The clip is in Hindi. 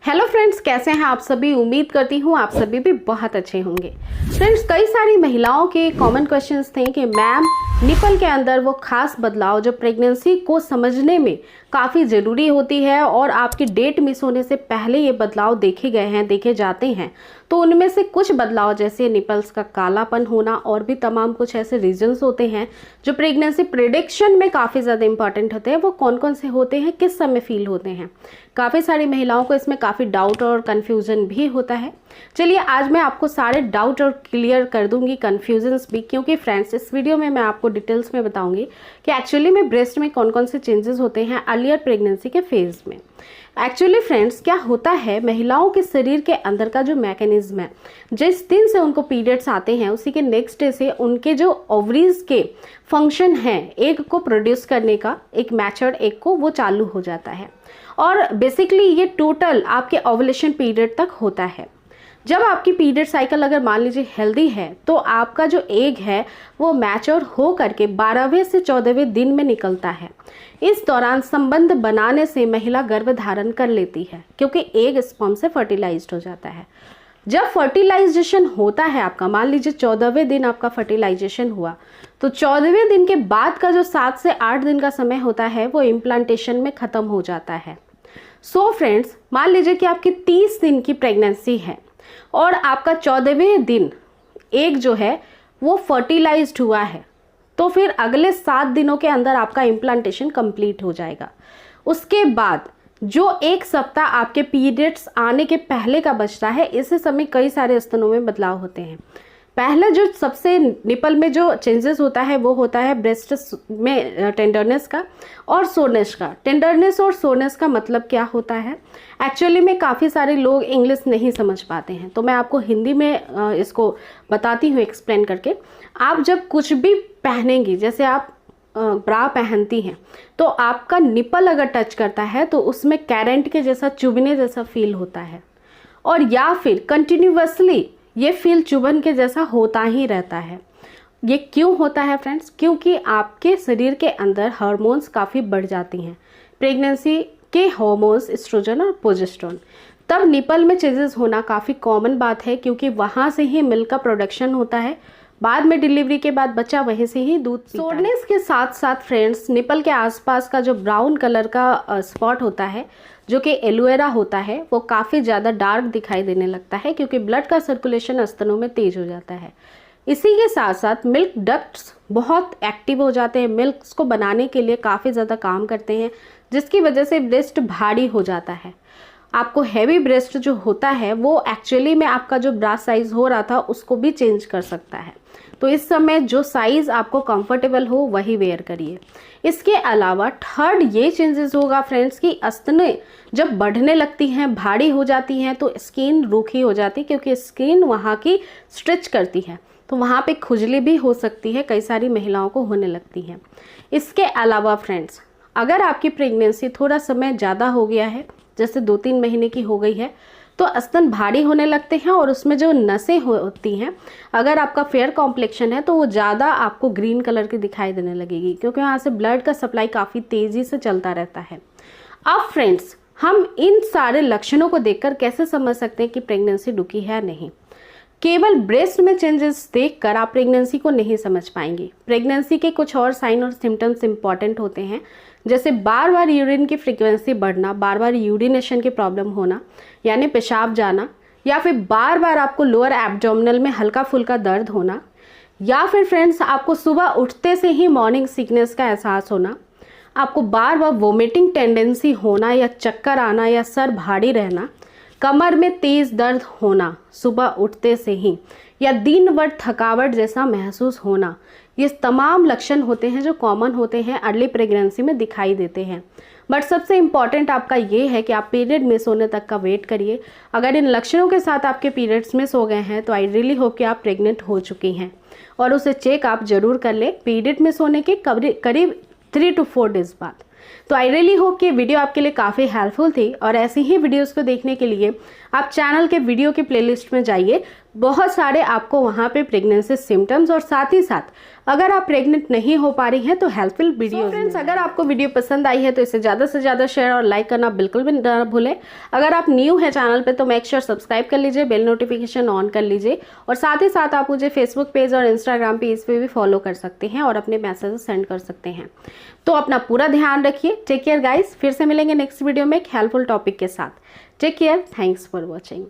हेलो फ्रेंड्स, कैसे हैं आप सभी। उम्मीद करती हूँ आप सभी भी बहुत अच्छे होंगे। फ्रेंड्स, कई सारी महिलाओं के कॉमन क्वेश्चंस थे कि मैम निपल के अंदर वो खास बदलाव जो प्रेगनेंसी को समझने में काफ़ी ज़रूरी होती है और आपकी डेट मिस होने से पहले ये बदलाव देखे गए हैं, देखे जाते हैं, तो उनमें से कुछ बदलाव जैसे निपल्स का कालापन होना और भी तमाम कुछ ऐसे रीजंस होते हैं जो प्रेगनेंसी प्रिडिक्शन में काफ़ी ज़्यादा इंपॉर्टेंट होते हैं। वो कौन कौन से होते हैं, किस समय फील होते हैं। काफ़ी सारी महिलाओं को इसमें काफ़ी डाउट और कन्फ्यूज़न भी होता है। चलिए आज मैं आपको सारे डाउट और क्लियर कर दूंगी, कन्फ्यूजन्स भी, क्योंकि फ्रेंड्स इस वीडियो में मैं आपको डिटेल्स में बताऊंगी कि एक्चुअली में ब्रेस्ट में कौन कौन से चेंजेस होते हैं अर्लियर प्रेगनेंसी के फेज़ में। एक्चुअली फ्रेंड्स क्या होता है, महिलाओं के शरीर के अंदर का जो मैकेनिज्म है, जिस दिन से उनको पीरियड्स आते हैं उसी के नेक्स्ट डे से उनके जो ओवरीज के फंक्शन है एग को प्रोड्यूस करने का, एक मैच्योर्ड एग को, वो चालू हो जाता है। और बेसिकली ये टोटल आपके ओवुलेशन पीरियड तक होता है। जब आपकी पीरियड साइकिल अगर मान लीजिए हेल्दी है तो आपका जो एग है वो मैच्योर हो करके 12वें से 14वें दिन में निकलता है। इस दौरान संबंध बनाने से महिला गर्भ धारण कर लेती है क्योंकि एग स्पर्म से फर्टिलाइज्ड हो जाता है। जब फर्टिलाइजेशन होता है आपका, मान लीजिए 14वें दिन आपका फर्टिलाइजेशन हुआ, तो 14वें दिन के बाद का जो 7 से 8 दिन का समय होता है वो इम्प्लांटेशन में ख़त्म हो जाता है। सो फ्रेंड्स, मान लीजिए कि आपकी 30 दिन की प्रेगनेंसी है और आपका 14वें दिन एग जो है वो फर्टिलाइज्ड हुआ है, तो फिर अगले 7 दिनों के अंदर आपका इम्प्लांटेशन कंप्लीट हो जाएगा। उसके बाद जो 1 सप्ताह आपके पीरियड्स आने के पहले का बचता है, इस समय कई सारे स्तनों में बदलाव होते हैं। पहले जो सबसे निपल में जो चेंजेस होता है वो होता है ब्रेस्ट में टेंडरनेस का और सोरनेस का। टेंडरनेस और सोरनेस का मतलब क्या होता है, एक्चुअली में काफ़ी सारे लोग इंग्लिश नहीं समझ पाते हैं, तो मैं आपको हिंदी में इसको बताती हूँ एक्सप्लेन करके। आप जब कुछ भी पहनेंगी, जैसे आप ब्रा पहनती हैं, तो आपका निपल अगर टच करता है तो उसमें कैरेंट के जैसा, चुभने जैसा फील होता है, और या फिर कंटिन्यूअसली ये फील चुभन के जैसा होता ही रहता है। ये क्यों होता है फ्रेंड्स? क्योंकि आपके शरीर के अंदर हार्मोन्स काफ़ी बढ़ जाती हैं, प्रेगनेंसी के हार्मोन्स एस्ट्रोजन और प्रोजेस्टेरोन। तब निपल में चेंजेस होना काफ़ी कॉमन बात है, क्योंकि वहाँ से ही मिल्क का प्रोडक्शन होता है। बाद में डिलीवरी के बाद बच्चा वहीं से ही दूध पीता है। सोरनेस के साथ साथ फ्रेंड्स, निपल के आसपास का जो ब्राउन कलर का स्पॉट होता है, जो कि एलोवेरा होता है, वो काफ़ी ज़्यादा डार्क दिखाई देने लगता है क्योंकि ब्लड का सर्कुलेशन स्तनों में तेज हो जाता है। इसी के साथ साथ मिल्क डक्ट्स बहुत एक्टिव हो जाते हैं, मिल्क को बनाने के लिए काफ़ी ज़्यादा काम करते हैं, जिसकी वजह से ब्रेस्ट भारी हो जाता है। आपको हैवी ब्रेस्ट जो होता है वो एक्चुअली में आपका जो ब्रास्ट साइज हो रहा था उसको भी चेंज कर सकता है। तो इस समय जो साइज़ आपको कंफर्टेबल हो वही वेयर करिए। इसके अलावा थर्ड ये चेंजेस होगा फ्रेंड्स कि स्तनें जब बढ़ने लगती हैं, भारी हो जाती हैं, तो स्किन रूखी हो जाती है, क्योंकि स्किन वहाँ की स्ट्रेच करती है, तो वहाँ पे खुजली भी हो सकती है, कई सारी महिलाओं को होने लगती है। इसके अलावा फ्रेंड्स, अगर आपकी प्रेगनेंसी थोड़ा समय ज़्यादा हो गया है, जैसे 2-3 महीने की हो गई है, तो स्तन भारी होने लगते हैं और उसमें जो नसें होती हैं, अगर आपका फेयर कॉम्प्लेक्शन है तो वो ज़्यादा आपको ग्रीन कलर की दिखाई देने लगेगी, क्योंकि वहाँ से ब्लड का सप्लाई काफ़ी तेज़ी से चलता रहता है। अब फ्रेंड्स, हम इन सारे लक्षणों को देखकर कैसे समझ सकते हैं कि प्रेगनेंसी रुकी है नहीं? केवल ब्रेस्ट में चेंजेस देखकर आप प्रेगनेंसी को नहीं समझ पाएंगे। प्रेगनेंसी के कुछ और साइन और सिम्टम्स इंपॉर्टेंट होते हैं, जैसे बार बार यूरिन की फ्रीक्वेंसी बढ़ना, बार बार यूरिनेशन की प्रॉब्लम होना, यानी पेशाब जाना, या फिर बार बार आपको लोअर एब्डोमिनल में हल्का फुल्का दर्द होना, या फिर फ्रेंड्स आपको सुबह उठते से ही मॉर्निंग सिकनेस का एहसास होना, आपको बार बार वोमिटिंग टेंडेंसी होना या चक्कर आना या सर भारी रहना, कमर में तेज़ दर्द होना सुबह उठते से ही, या दिन भर थकावट जैसा महसूस होना। ये तमाम लक्षण होते हैं जो कॉमन होते हैं, अर्ली प्रेगनेंसी में दिखाई देते हैं। बट सबसे इम्पॉर्टेंट आपका ये है कि आप पीरियड मिस होने तक का वेट करिए। अगर इन लक्षणों के साथ आपके पीरियड्स मिस हो गए हैं तो आई रियली होप कि आप प्रेग्नेंट हो चुकी हैं, और उसे चेक आप ज़रूर कर लें पीरियड मिस होने के करीब 3 to 4 डेज़ बाद। तो आई रियली होप कि वीडियो आपके लिए काफ़ी हेल्पफुल थी, और ऐसी ही वीडियोस को देखने के लिए आप चैनल के वीडियो के प्लेलिस्ट में जाइए, बहुत सारे आपको वहाँ पे प्रेगनेंसी सिम्टम्स और साथ ही साथ अगर आप प्रेग्नेंट नहीं हो पा रही हैं तो हेल्पफुल वीडियो। फ्रेंड्स, अगर आपको वीडियो पसंद आई है तो इसे ज़्यादा से ज़्यादा शेयर और लाइक करना बिल्कुल भी ना भूलें। अगर आप न्यू है चैनल पे तो मेक श्योर सब्सक्राइब कर लीजिए, बेल नोटिफिकेशन ऑन कर लीजिए और साथ ही साथ आप मुझे फेसबुक पेज और इंस्टाग्राम पेज पे भी फॉलो कर सकते हैं और अपने मैसेज सेंड कर सकते हैं। तो अपना पूरा ध्यान रखिए। टेक केयर गाइस, फिर से मिलेंगे नेक्स्ट वीडियो में एक हेल्पफुल टॉपिक के साथ। Take care, thanks for watching.